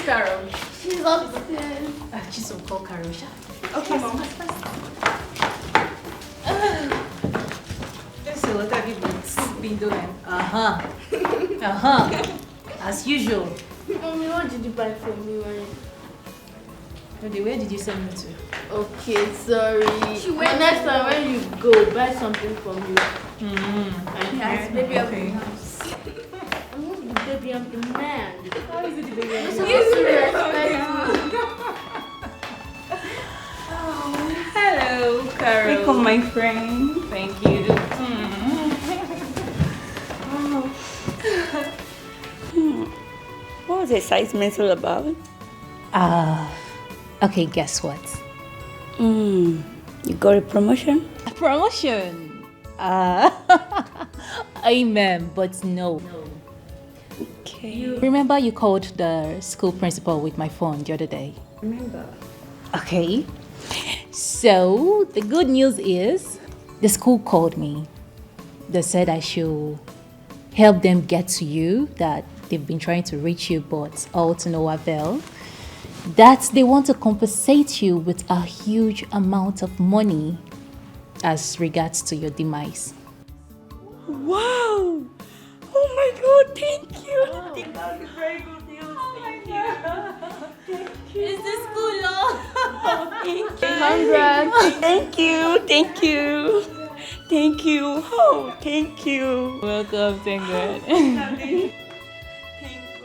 Carol? She's upstairs. She's on call Carol. Okay, Mom. So what have you been doing? As usual. Mommy, what did you buy for me? Where did you send me to? Okay, sorry. Next time when you go, buy something for me. Yes, baby, okay. I'm not the baby, I'm the man. How is it the baby? You're supposed to respect me. Hello, Carol. Welcome, my friend. Thank you. What was the excitement all about? Okay, guess what? You got a promotion? A promotion? Amen, but no. Okay. Remember you called the school principal with my phone the other day? Remember? Okay. So, the good news is the school called me. They said I should help them get to you, that they've been trying to reach you, but all to no avail. That they want to compensate you with a huge amount of money as regards to your demise. Wow! Oh my God, thank you! That was very good news. Thank you. Is this school long? Congrats. Thank you. Thank you. Thank you. Oh, thank you. Welcome, thank God. Thank God.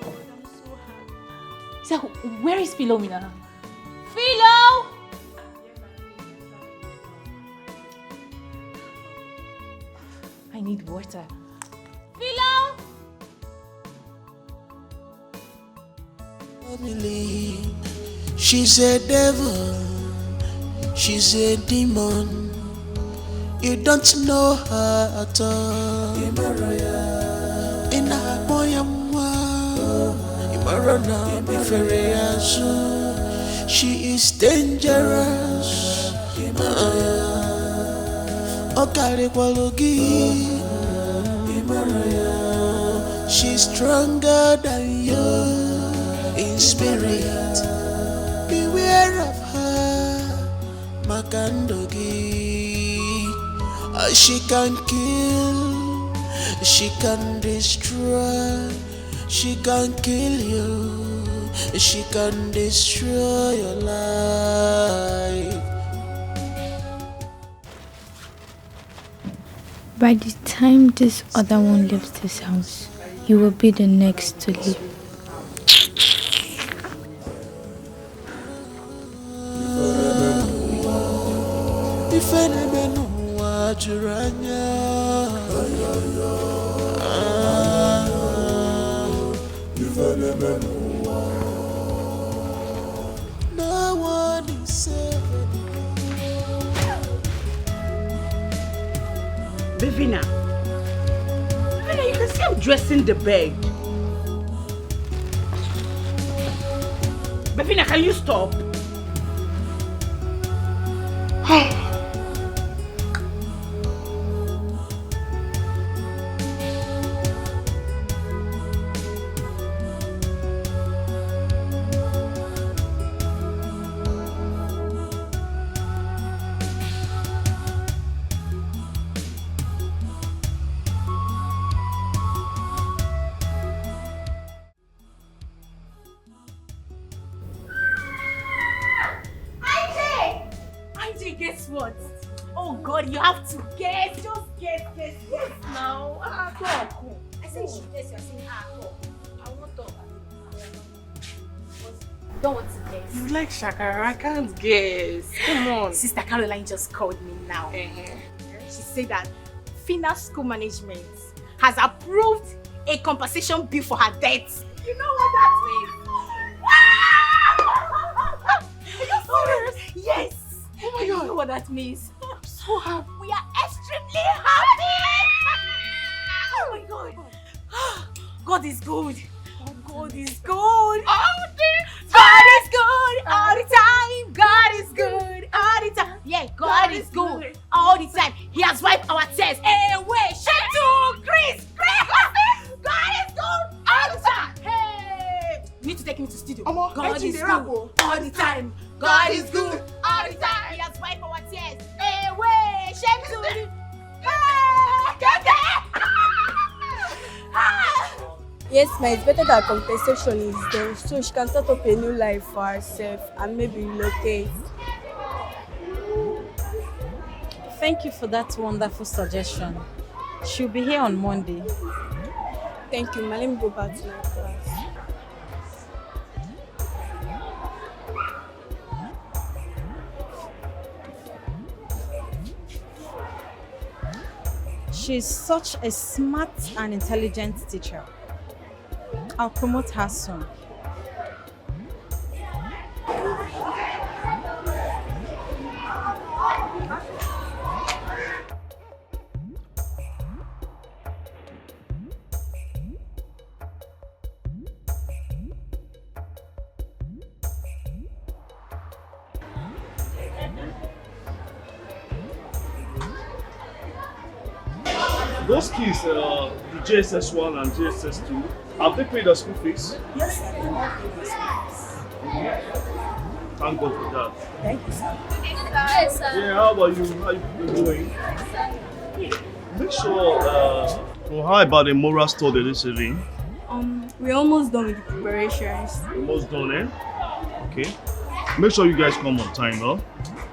I'm so happy. So, where is Philomena? Philo! I need water. Philo! She's a devil, she's a demon. You don't know her at all. In a she is dangerous. She's stronger than you in spirit. Beware of her, Makandogi. She can kill, she can destroy, she can kill you, she can destroy your life. By the time this other one leaves this house, you will be the next to leave. No one is safe. Bevina, you can see I'm dressing the bed. Bevina, can you stop? Guess what? Oh God, you have to guess. Just guess now. Come. I said you should guess. You're saying come. I won't talk. Don't want to guess. You like Shakara? I can't guess. Come on. Sister Caroline just called me now. She said that Fina School Management has approved a compensation bill for her debt. You know what that means? Are you serious? Yes. Oh my God. You know what that means? I'm so happy. We are extremely happy! Oh my God! God is good! Oh, God is good! God is good all the time! God is good all the time! Yeah, God is good all the time! He has wiped our tears away! Shout to Chris! God is good all the time! Hey! You need to take him to studio. God is good all the time. God is good all the time. He has wiped our tears. Hey, wait, shame to you. Yes, ma, it's better that compensation is there so she can start up a new life for herself and maybe relocate. Thank you for that wonderful suggestion. She'll be here on Monday. Thank you, ma. Let me go back to my class. She's such a smart and intelligent teacher. I'll promote her soon. Those kids, the JSS1 and JSS2, have they paid the school fees? Yes, sir. They have paid the school fees. Thank God for that. Thank you, sir. Yes, sir. Yeah, how about you? How you been doing? Make sure, well, how about the moral study this evening? We're almost done with the preparations. Almost done, eh? Okay. Make sure you guys come on time, huh?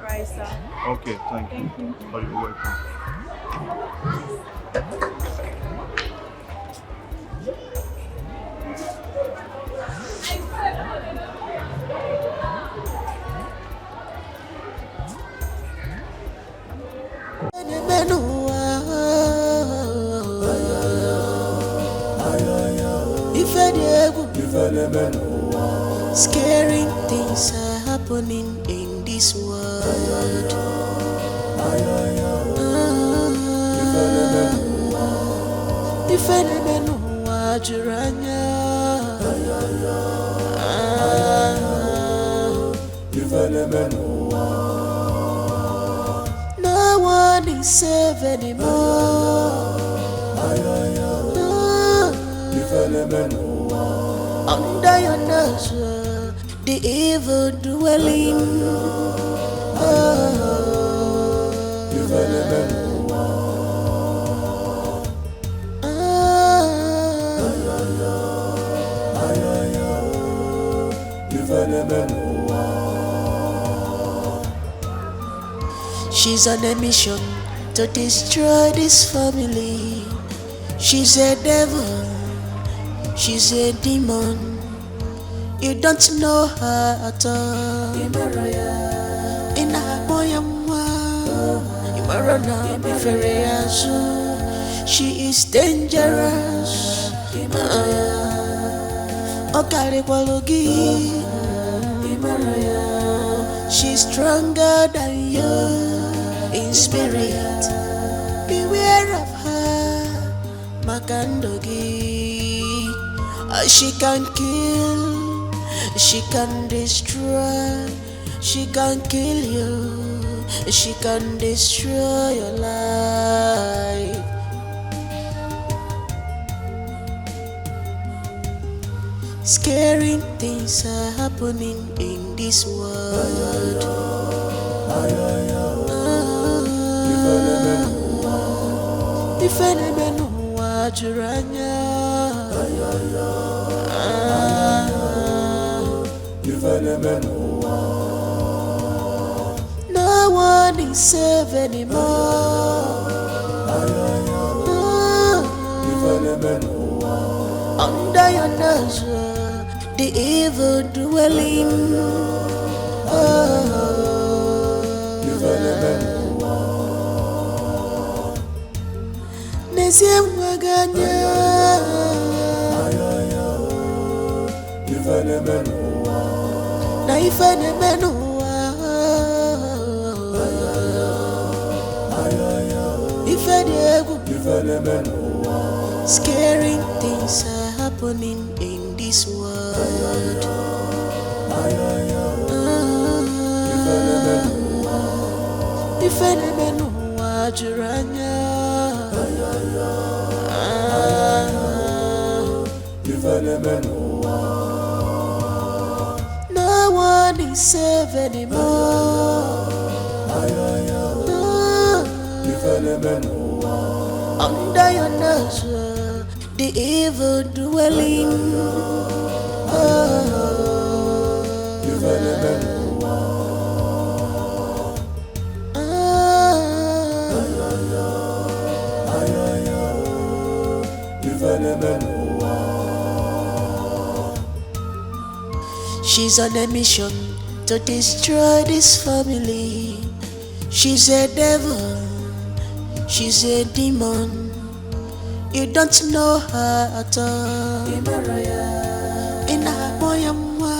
Right, sir. Okay, thank you. Thank you. Oh, you're welcome. Scaring things are happening in this world. If any man watch no one is safe anymore. Under your nose, the evil dwelling. She's on a mission to destroy this family. She's a devil. She's a demon. You don't know her at all. In a she is dangerous. She's stronger than you in spirit. Beware of her, Makandogi. She can kill, she can destroy, she can kill you, she can destroy your life. Scary things are happening in this world. If any man watch no one is safe anymore. Under your nose, the evil dwelling. Nesim waganya. Na ifene menua. Ifene menua. Scaring things are happening in this world. Ifene menua juranya. Ifene menua. one is safe anymore. Under your nose, the evil dwelling. She's on a mission to destroy this family. She's a devil, she's a demon. You don't know her at all. In a boyamwa,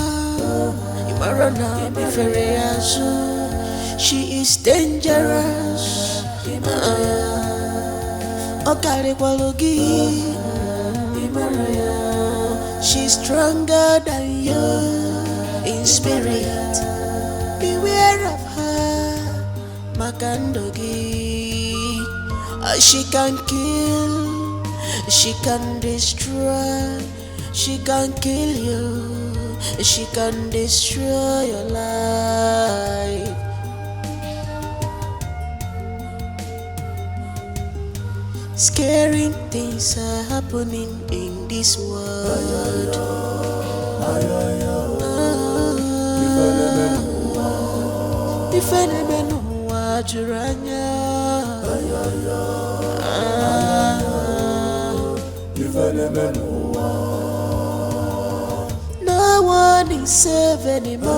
Imarana Biferiazu. She is dangerous. Okare Kwalogi. She's stronger than you in spirit. Beware of her, Makandogi. She can kill, she can destroy, she can kill you, she can destroy your life. Scary things are happening in this world. If any no one is safe anymore.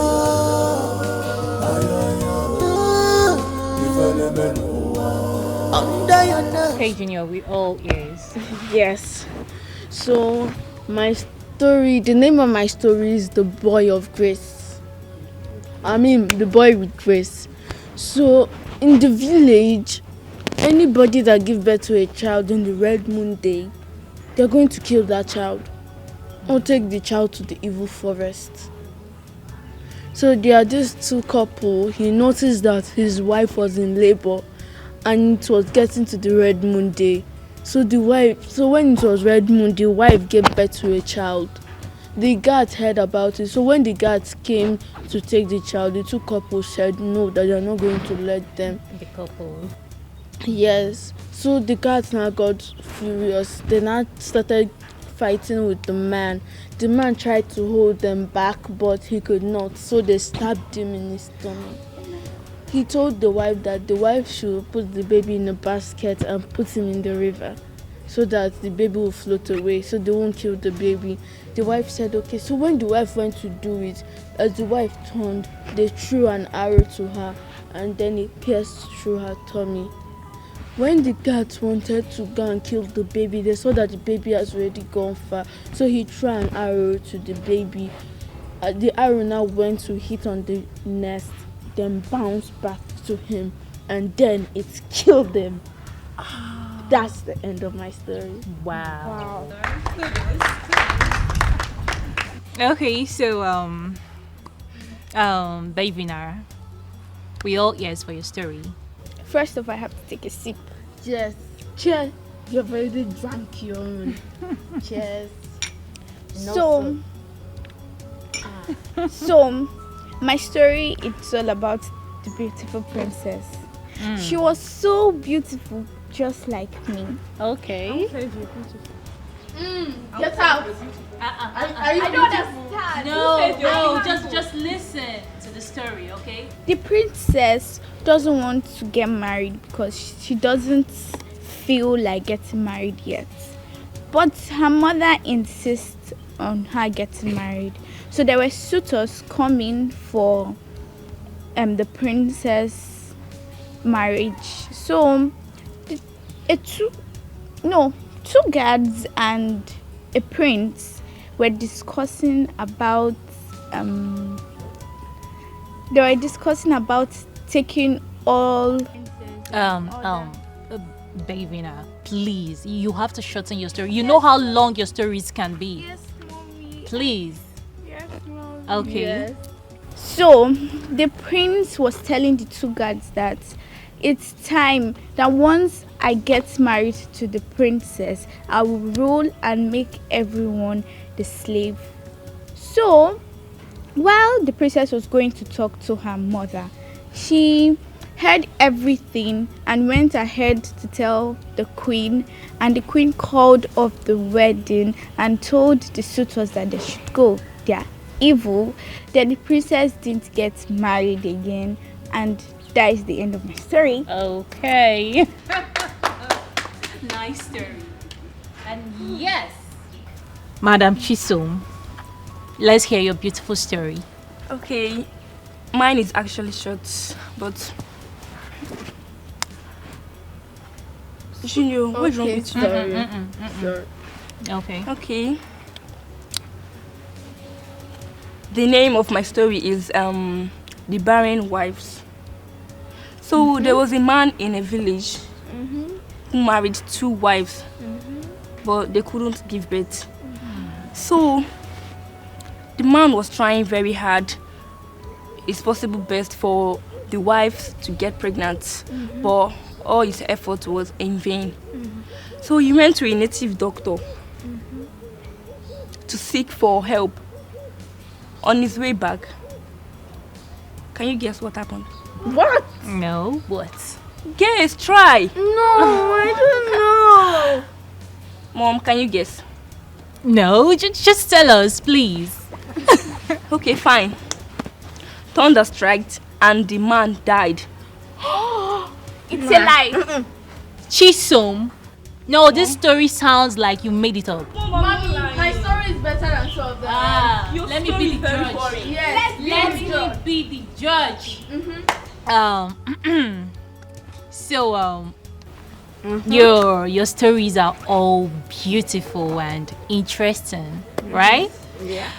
Under your nose. Okay, Junior, we all ears. Yes. So my story, the name of my story is The Boy of Grace. I mean, the boy with grace. So in the village, anybody that gives birth to a child on the red moon day, they're going to kill that child or take the child to the evil forest. So there are these two couples. He noticed that his wife was in labor and it was getting to the red moon day. So when it was red moon, the wife gave birth to a child. The guards heard about it. So when the guards came to take the child, the two couples said no, that they are not going to let them. The couple. Yes. So the guards now got furious. They now started fighting with the man. The man tried to hold them back, but he could not. So they stabbed him in his stomach. He told the wife that the wife should put the baby in a basket and put him in the river so that the baby will float away, so they won't kill the baby. The wife said okay. So when the wife went to do it, as the wife turned, they threw an arrow to her and then it pierced through her tummy. When the guards wanted to go and kill the baby, they saw that the baby has already gone far. So he threw an arrow to the baby. The arrow now went to hit on the nest, then bounced back to him, and then it killed him. That's the end of my story. Wow. Okay, so Billionaire, we all ears for your story. First off, I have to take a sip. Yes. Cheers. You've already drank your own. Cheers. So, my story, it's all about the beautiful princess. She was so beautiful, just like me. Okay. Get out. I don't understand. No, just listen to the story, okay? The princess doesn't want to get married because she doesn't feel like getting married yet. But her mother insists on her getting married. So there were suitors coming for the princess marriage. So two guards and a prince were discussing about taking all Billionaire, please, you have to shorten your story. You know how long your stories can be. Yes, mommy. Please. Yes, mommy. Okay. Yes. So the prince was telling the two guards that it's time that once I get married to the princess, I will rule and make everyone the slave. So While the princess was going to talk to her mother, she heard everything and went ahead to tell the queen, and the queen called off the wedding and told the suitors that they should go. They are evil. Then the princess didn't get married again, and that is the end of my story. Okay. Nice story. And yes, Madam Chisom, let's hear your beautiful story. Okay, mine is actually short, but Junior, what's wrong with you? Sorry. Okay. Okay. The name of my story is The Barren Wives. So there was a man in a village who married 2 wives, but they couldn't give birth. So the man was trying very hard, his possible best for the wives to get pregnant, but all his effort was in vain. So he went to a native doctor to seek for help. On his way back, can you guess what happened? What? No, what? Guess, try. No, I don't know. Mom, can you guess? No, just tell us, please. Okay, fine. Thunder struck and the man died. It's a lie. Chisom. No, this story sounds like you made it up. Mommy, my story is better than 2 of them. Your Let me story be is the very judge. boring. Yes, Let me be the judge. So your stories are all beautiful and interesting, right? Yeah.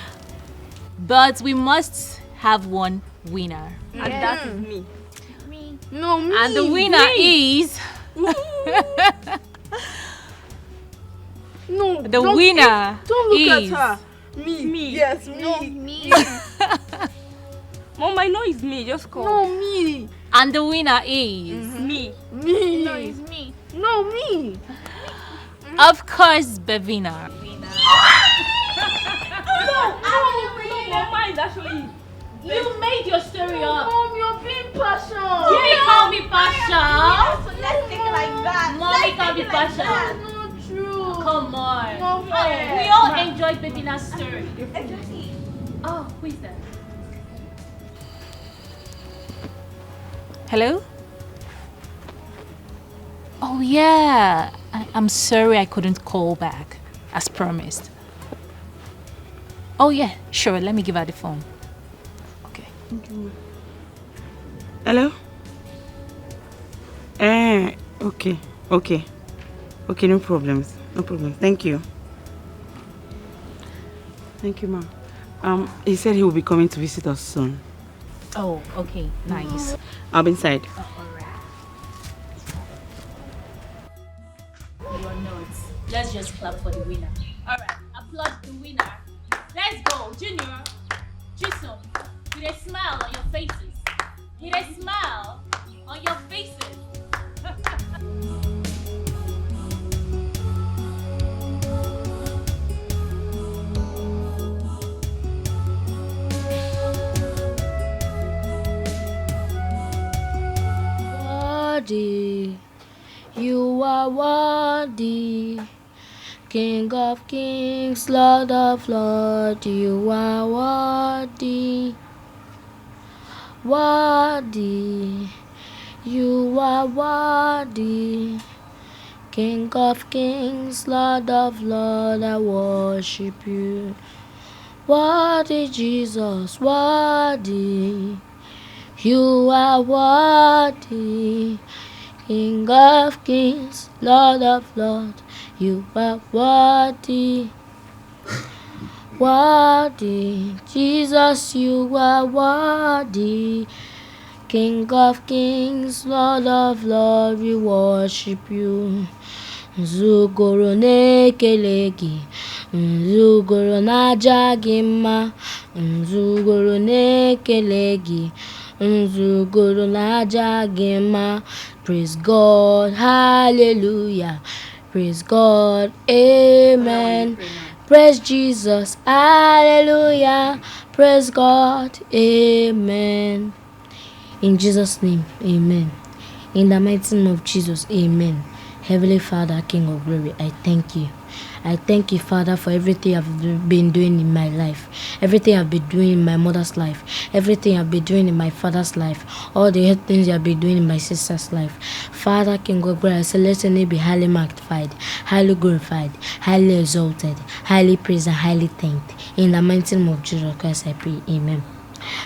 But we must have one winner. And that is me. No, me. And the winner is No, the winner don't look is at her. Me. Yes, me. No, me. Mom, I know it's me. Just call. No, me. and the winner is Me. Me. No, it's me. No, me. of course Bevina. Mom, mine is actually. You made your story up. Mom, you're being partial. You may call me partial. So let's take it like that. Mommy can't be partial. That's not true. Come on. No way. We all enjoyed Bevina's story. Exactly. Oh, who is that? Hello? Oh yeah. I'm sorry I couldn't call back as promised. Oh yeah, sure. Let me give her the phone. Okay. Hello? Okay. Okay, no problems. No problem. Thank you. Thank you, ma. He said he will be coming to visit us soon. Oh, okay. Nice. I'll be inside. You're nuts. Let's just clap for the winner. Alright, applaud the winner. Let's go, Junior. Chisom, with a smile on your faces. With a smile on your faces. Worthy, you are worthy, King of kings, Lord of lords, you are worthy, worthy, you are worthy, King of kings, Lord of lords, I worship you. Worthy Jesus, worthy, you are worthy, King of kings, Lord of lords, you are worthy, worthy, Jesus, you are worthy, King of kings, Lord of lords, we worship you. Nzugoro na-ekele gị, nzugoro na-aja gị mma, nzugoro na-ekele gị, nzugoro na-aja gị mma. Praise God, hallelujah, praise God, amen. Praise Jesus. Hallelujah. Praise God. Amen. In Jesus' name, amen. In the mighty name of Jesus, amen. Heavenly Father, King of glory, I thank you. I thank you, Father, for everything I've been doing in my life, everything I've been doing in my mother's life, everything I've been doing in my father's life, all the things I've been doing in my sister's life. Father, King of glory, I say, let your name be highly magnified, highly glorified, highly exalted, highly praised, and highly thanked. In the mighty name of Jesus Christ, I pray, amen.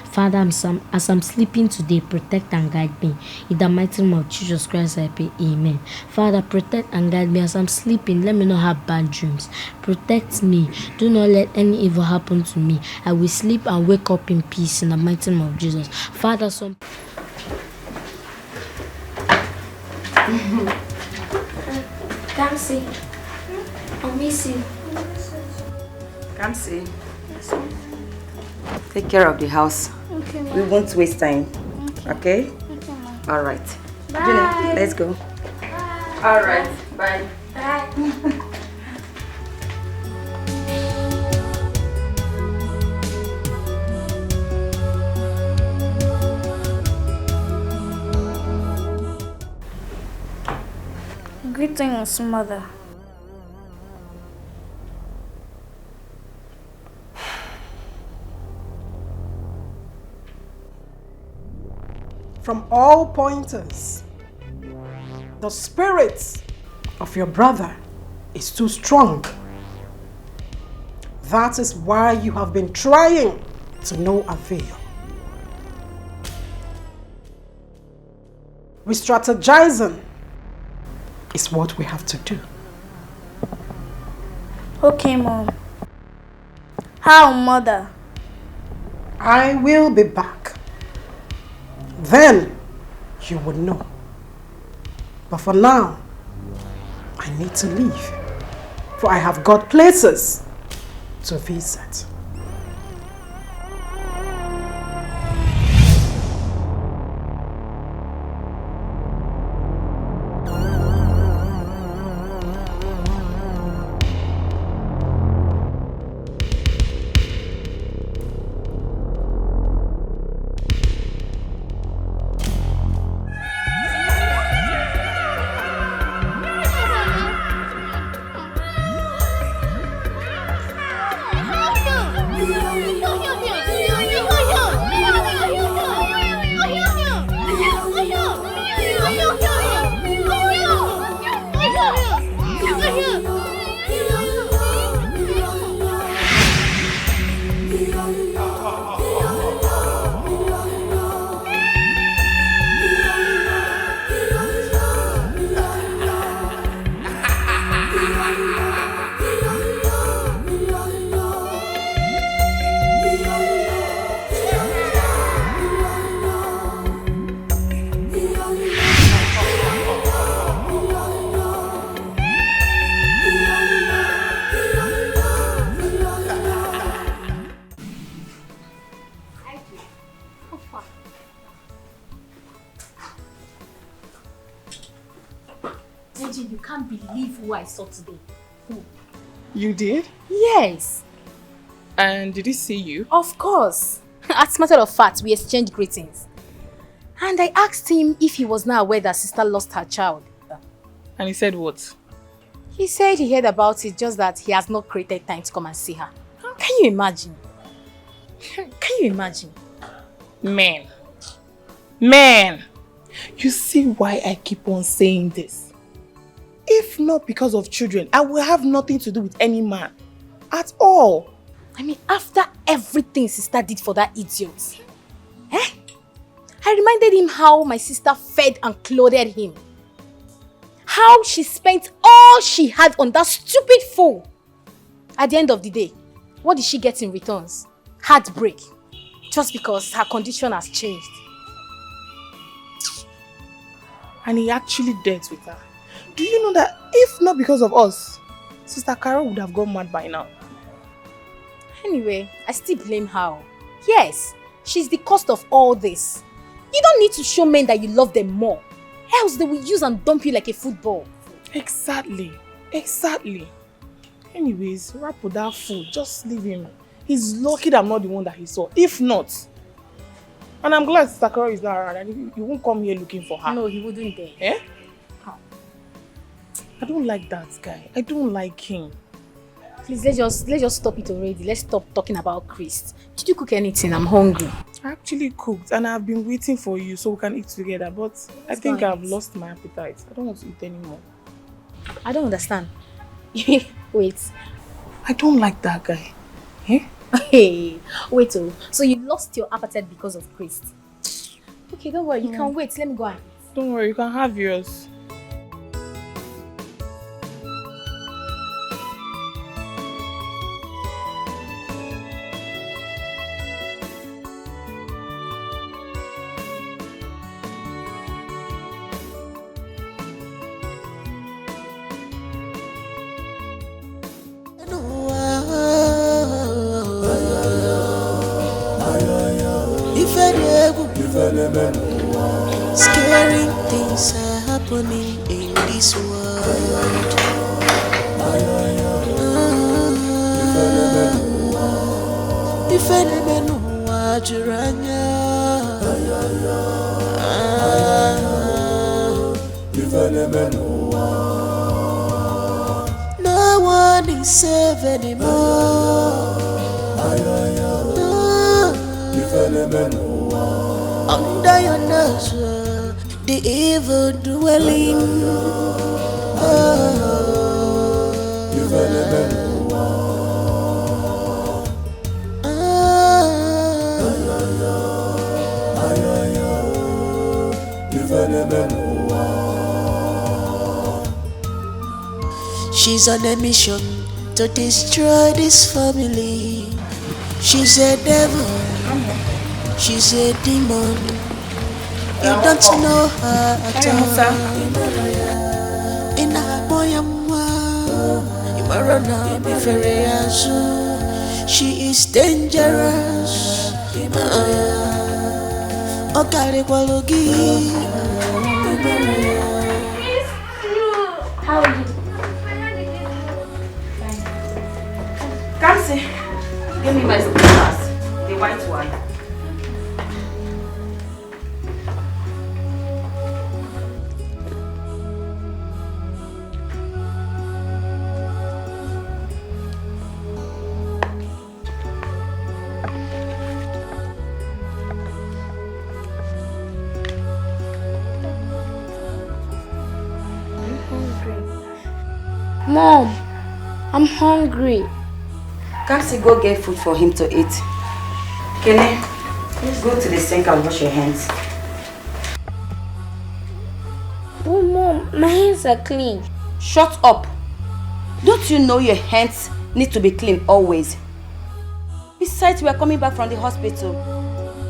Father, as I'm sleeping today, protect and guide me. In the mighty name of Jesus Christ, I pray, amen. Father, protect and guide me as I'm sleeping. Let me not have bad dreams. Protect me. Do not let any evil happen to me. I will sleep and wake up in peace in the mighty name of Jesus. Father, some... Come see. I miss you. Come see. Take care of the house. Okay, We won't waste time. Okay? All right. Bye. Let's go. Bye. All right. Bye. Bye. Greetings, mother. From all pointers, the spirit of your brother is too strong. That is why you have been trying to no avail. Re-strategizing is what we have to do. Okay, Mom. How, Mother? I will be back. Then you will know. But for now, I need to leave. For I have got places to visit. You can't believe who I saw today. Who? You did? Yes. And did he see you? Of course. As a matter of fact, we exchanged greetings. And I asked him if he was not aware that sister lost her child. And he said what? He said he heard about it, just that he has not created time to come and see her. Can you imagine? Can you imagine? Man, you see why I keep on saying this? If not because of children, I will have nothing to do with any man. At all. I mean, after everything sister did for that idiot. I reminded him how my sister fed and clothed him. How she spent all she had on that stupid fool. At the end of the day, what did she get in returns? Heartbreak. Just because her condition has changed. And he actually dealt with her. Do you know that if not because of us, Sister Carol would have gone mad by now? Anyway, I still blame her. Yes, she's the cause of all this. You don't need to show men that you love them more. Else they will use and dump you like a football. Exactly. Anyways, wrap with that fool. Just leave him. He's lucky that I'm not the one that he saw. If not, and I'm glad Sakura is not around and he won't come here looking for her. No, he wouldn't dare. Eh? How? I don't like that guy. I don't like him. Please, let's just stop it already. Let's stop talking about Chris. Did you cook anything? I'm hungry. I actually cooked and I've been waiting for you so we can eat together, but I think I've lost my appetite. I don't want to eat anymore. I don't understand. Wait. I don't like that guy. Eh? Hey, wait. Oh, so you lost your appetite because of Chris? Okay, don't worry. You can wait. Let me go and eat. Don't worry. You can have yours. Scary things are happening in this world. If any know what you're no one is safe anymore. Under your nose, the evil dwelling. She's on a mission to destroy this family. She's a devil. She's a demon. You don't know her at all. In a boyamwa, Imarana Biferiazu. She is dangerous. Okare Kwalogi. How are you? Come see. Give me my slippers. The white one. Mom, I'm hungry. Can't you go get food for him to eat? Kenny, please go to the sink and wash your hands. Oh, Mom, my hands are clean. Shut up. Don't you know your hands need to be clean always? Besides, we are coming back from the hospital.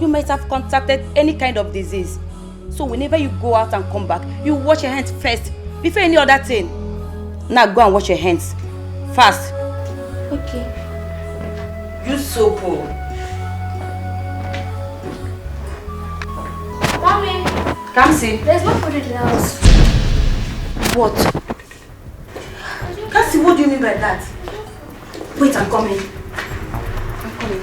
You might have contracted any kind of disease. So whenever you go out and come back, you wash your hands first before any other thing. Now go and wash your hands. Fast. Okay. Use soap. Mommy. Come see. There's no food in the house. What? Can't see, what do you mean by that? Wait, I'm coming. I'm coming.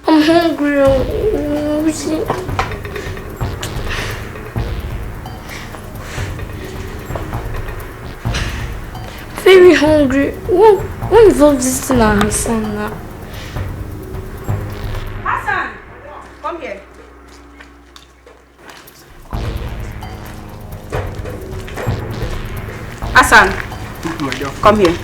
I'm hungry. Very hungry. What involves this thing on Hassan now? Hassan! Come here. Hassan! Come here.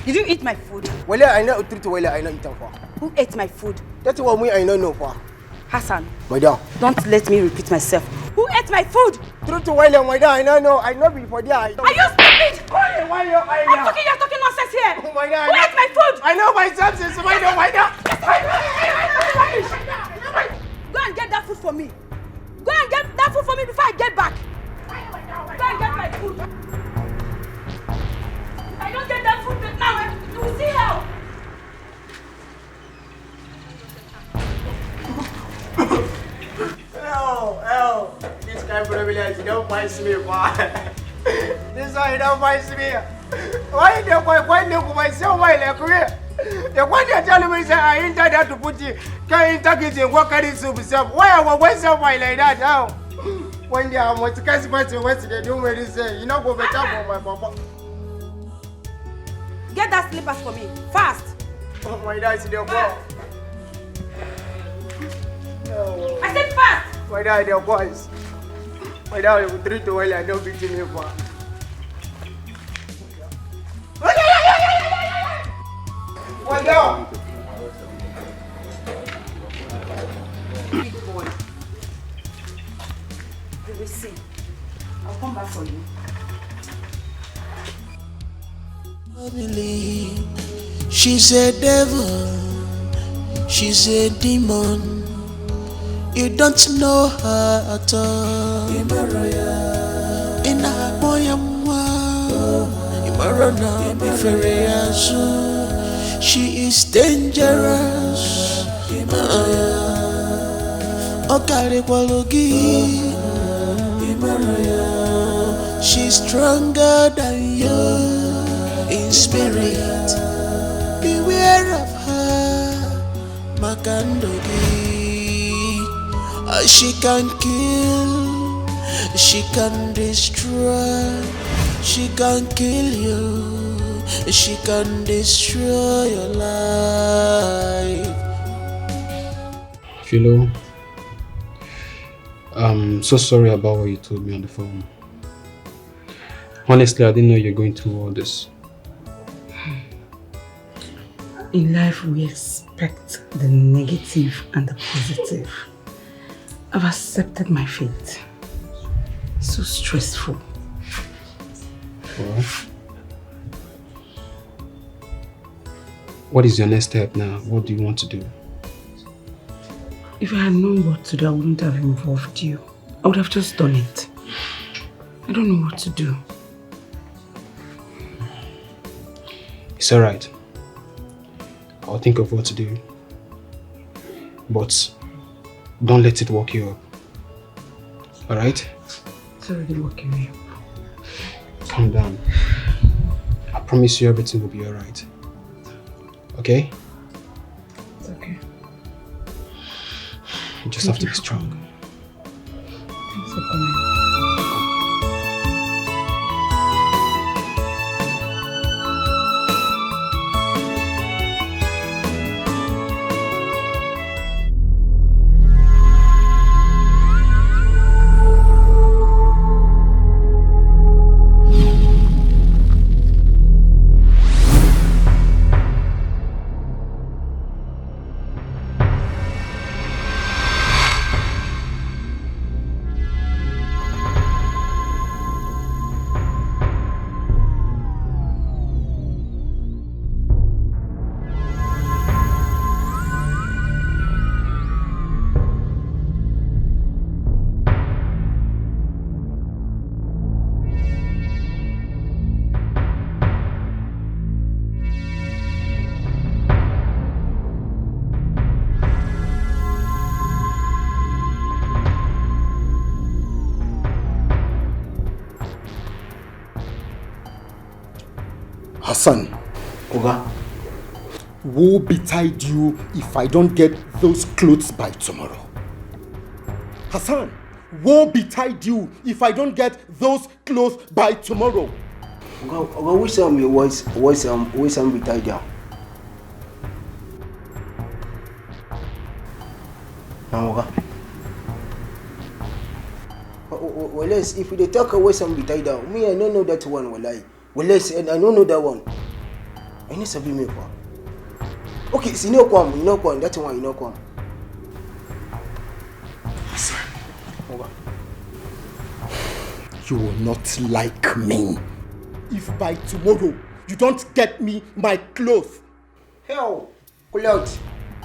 Did you eat my food? Well, I know treat well, I know eat for. Who ate my food? That's what I know for. Hassan. Madam. Don't let me repeat myself. Who ate my food? Treat well, madam, I know before there. Are you stupid? Why you're talking nonsense here. Oh my God. Where's my food? I know my substance. I know my God. Go and get that food for me. Go and get that food for me before I get back. Go and get my food. If I don't get that food now, you will see how. Oh, this kind of privilege, you don't mind me, man. This one, you don't mind me. Why do you myself, my career? The one you're telling me is I entered that to put you, can't interrogate and work at it yourself. Why are we wasting my like that now? When they are much cast by the West, they don't really say, you know, go better for my papa. Get that slippers for me, fast. Oh my God, it's the boy. I said fast. My dad, the boys. My dad will treat you well and don't beat me for. Well done. Big boy. You will see. I'll come back for you. Family. She's a devil. She's a demon. You don't know her at all. Ina boyamwa. Imarana biferiasu. She is dangerous. Okare kwalogi. She's stronger than you in spirit. Beware of her, Makandogi. She can kill, she can destroy, she can kill you, she can destroy your life. Philo, I'm so sorry about what you told me on the phone. Honestly, I didn't know you're going through all this. In life, we expect the negative and the positive. I've accepted my fate. So stressful. Well, what is your next step now? What do you want to do? If I had known what to do, I wouldn't have involved you. I would have just done it. I don't know what to do. It's alright. I'll think of what to do. But don't let it work you up. Alright? It's already working me up. Calm down. I promise you everything will be alright. Okay? It's okay. You just have to be strong. Thanks for coming. Hassan, Oga, woe betide you if I don't get those clothes by tomorrow. Hassan, woe betide you if I don't get those clothes by tomorrow. Oga, which your voice betide you? Oga. Well, let's, if we talk away some betide down, me I don't know that one will lie. Well, let's, I don't know that one. I need to be me for. Okay, so you know Kwam, that's one, you know Kwam. You will not like me if by tomorrow you don't get me my clothes. Hell, clothes.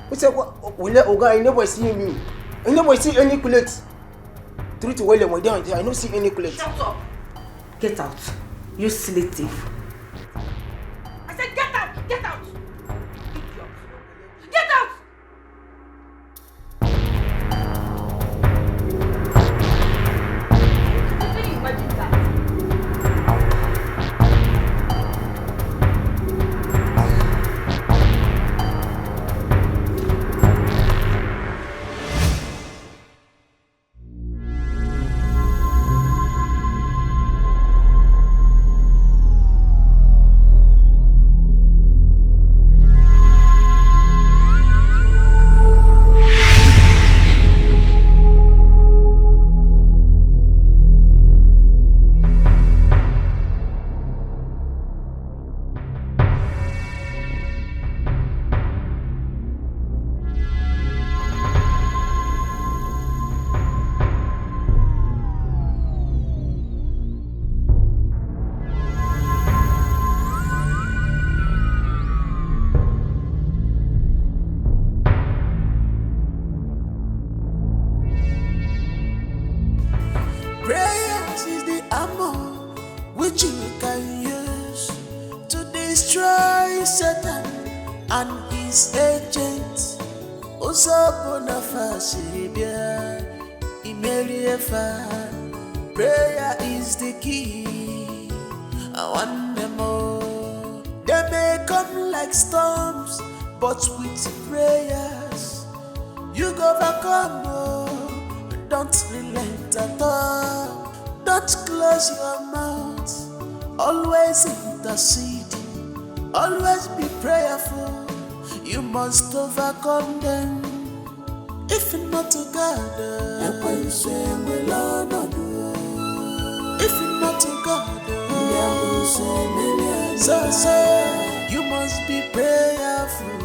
What's up? I never see me. I never see any clothes. Truth well, I don't see any clothes. Shut up. Get out. You silly thief. I said get out. Get out. Get out. Can you imagine that? Prayers is the armor which you can use to destroy Satan and his agents. Usabona fasibia imeliefa. Prayer is the key. I want them all. They may come like storms, but with prayers you go overcome. Don't relent at all. Don't close your mouth. Always interceding. Always be prayerful. You must overcome them. If not together, if not together, so you must be prayerful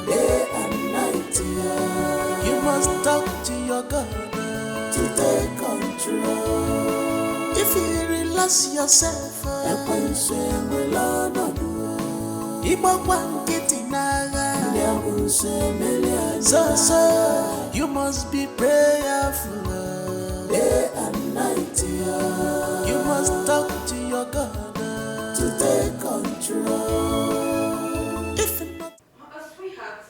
day and night. You must talk to your God to take control. If you relax yourself, so you must be prayerful day and night. You must talk to your God to take control. If not, Sweetheart.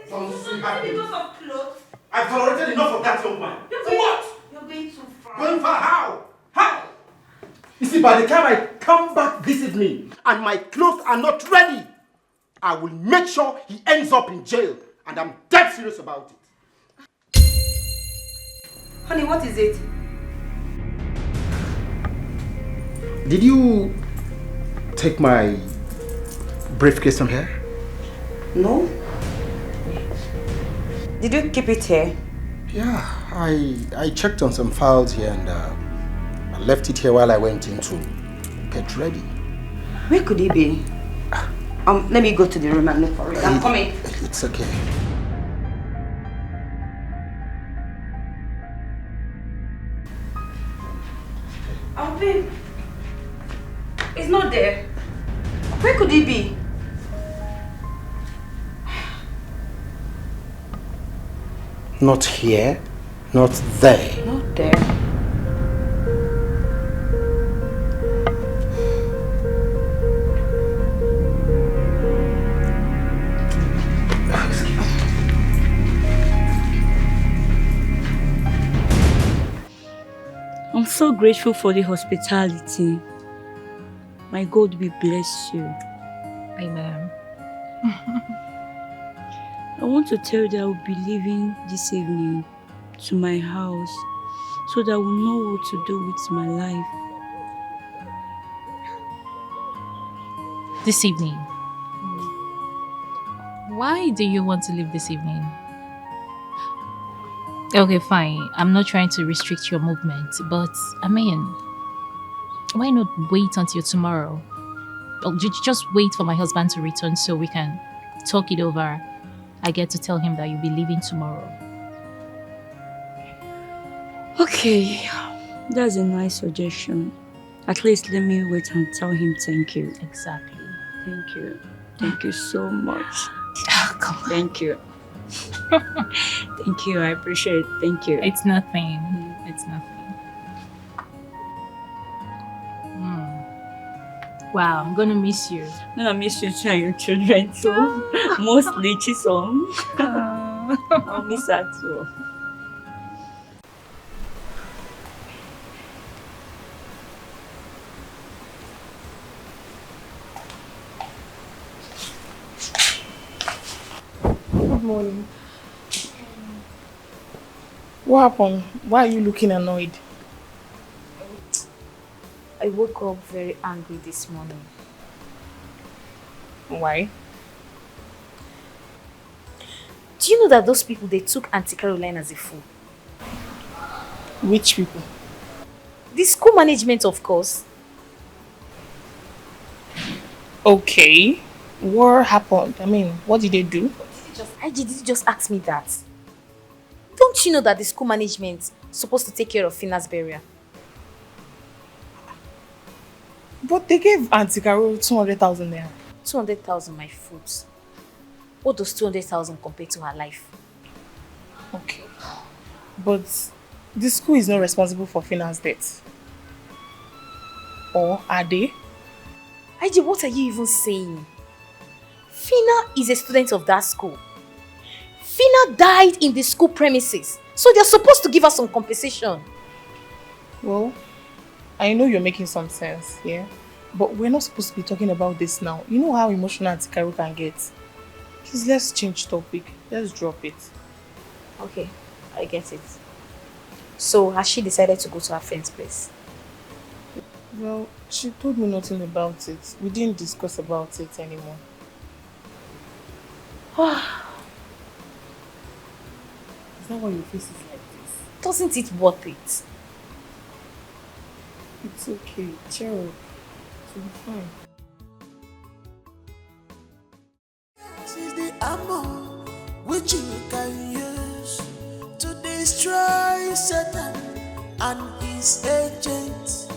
Sweetheart. Because of clothes. I've tolerated enough of that young man. For what? You're going too far. Going far? How? How? You see, by the time I come back this evening and my clothes are not ready, I will make sure he ends up in jail. And I'm dead serious about it. Honey, what is it? Did you take my briefcase from here? No. Did you keep it here? Yeah, I checked on some files here and I left it here while I went in to get ready. Where could he be? Let me go to the room and look for it. I'm coming. It's okay. Babe. It's not there. Where could he be? Not here, not there. Not there. I'm so grateful for the hospitality. My God will bless you. Amen. I want to tell you that I will be leaving this evening to my house so that I will know what to do with my life. This evening? Why do you want to leave this evening? Okay, fine. I'm not trying to restrict your movement, but I mean, why not wait until tomorrow? Or just wait for my husband to return so we can talk it over. I get to tell him that you'll be leaving tomorrow. Okay, that's a nice suggestion. At least let me wait and tell him thank you. Exactly. Thank you. Thank you so much. Oh, come on. Thank you. Thank you. I appreciate it. Thank you. It's nothing. It's nothing. Wow, I'm gonna miss you. I miss you too and your children too. Mostly Chisom. I'll miss her too. Good morning. What happened? Why are you looking annoyed? I woke up very angry this morning. Why? Do you know that those people, they took Auntie Caroline as a fool? Which people? The school management, of course. Okay. What happened? I mean, what did they do? Did you just ask me that? Don't you know that the school management is supposed to take care of Fina's burial? But they gave Auntie Carol 200,000 there. 200,000, my foot. What does 200,000 compare to her life? Okay. But the school is not responsible for Fina's death. Or are they? IG, what are you even saying? Fina is a student of that school. Fina died in the school premises. So they're supposed to give her some compensation. Well, I know you're making some sense, yeah? But we're not supposed to be talking about this now. You know how emotional Auntie Carol can get. Please, let's change topic. Let's drop it. Okay, I get it. So, has she decided to go to her friend's place? Well, she told me nothing about it. We didn't discuss about it anymore. Is that why your face is like this? Doesn't it worth it? It's okay. Cheer up. It'll be fine. This is the ammo which you can use to destroy Satan and his agents.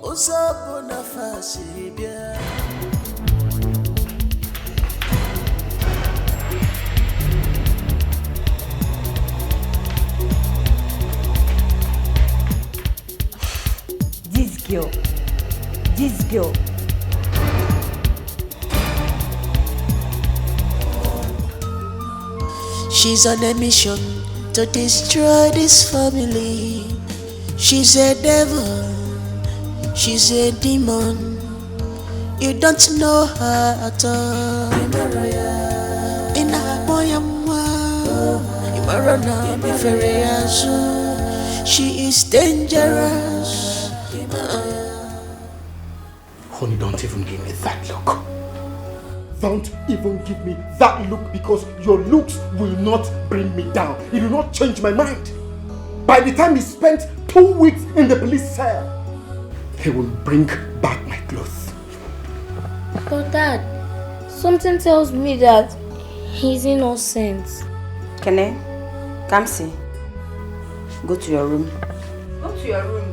Usabona fasibia. This girl. She's on a mission to destroy this family. She's a devil, she's a demon. You don't know her at all. She is dangerous. Honey, don't even give me that look. Don't even give me that look, because your looks will not bring me down. It will not change my mind. By the time he spent 2 weeks in the police cell, he will bring back my clothes. But Dad, something tells me that he's innocent. Kene, Kamsi, go to your room. Go to your room.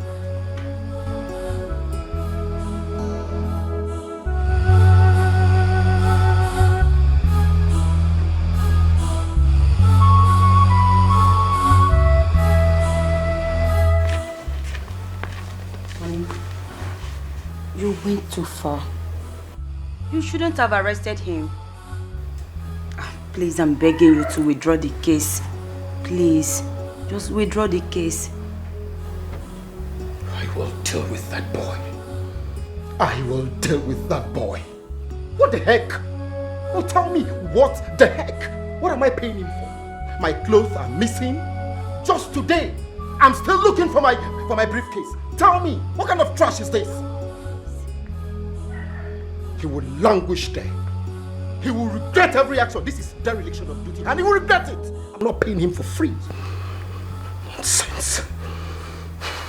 You went too far. You shouldn't have arrested him. Please, I'm begging you to withdraw the case. Please, just withdraw the case. I will deal with that boy. I will deal with that boy. What the heck? Well, tell me, what the heck? What am I paying him for? My clothes are missing. Just today, I'm still looking for my briefcase. Tell me, what kind of trash is this? He will languish there. He will regret every action. This is dereliction of duty, and he will regret it. I'm not paying him for free. Nonsense.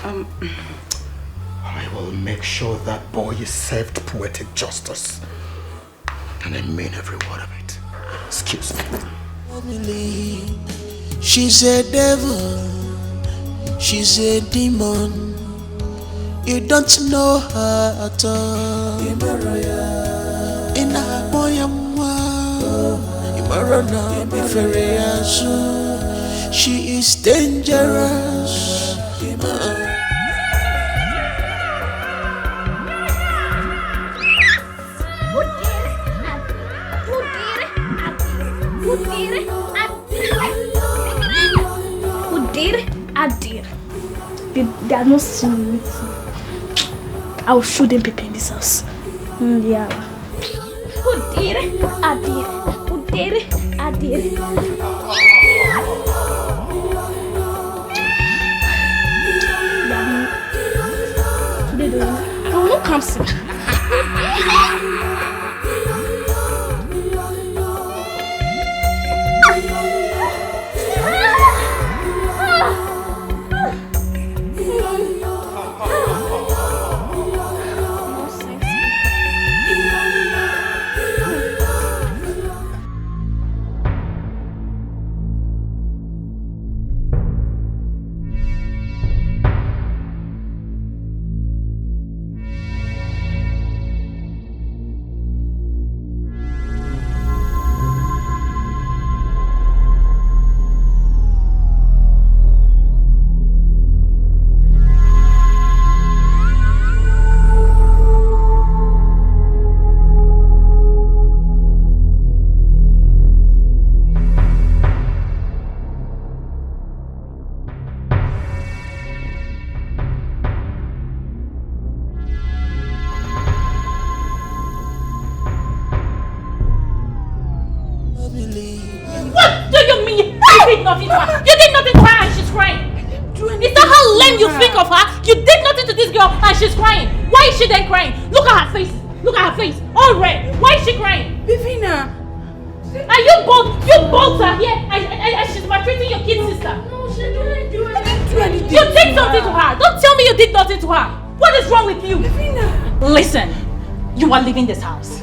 I will make sure that boy is served poetic justice. And I mean every word of it. Excuse me. She's a devil. She's a demon. You don't know her at all. ina moyamwa imarana biferiasu. She is dangerous. Adir. They are not seeing me. I will show them people in this house. Yeah. Adir. They will not come see. What do you mean? You did nothing to her. You did nothing to her and she's crying. Is that how lame you think of her? You did nothing to this girl and she's crying. Why is she then crying? Look at her face. Look at her face. All red. Why is she crying? Bivina. And you both are here and she's maltreating your kid sister. No, she didn't do anything. You did something to her. Don't tell me you did nothing to her. What is wrong with you? Bivina. Listen, you are leaving this house.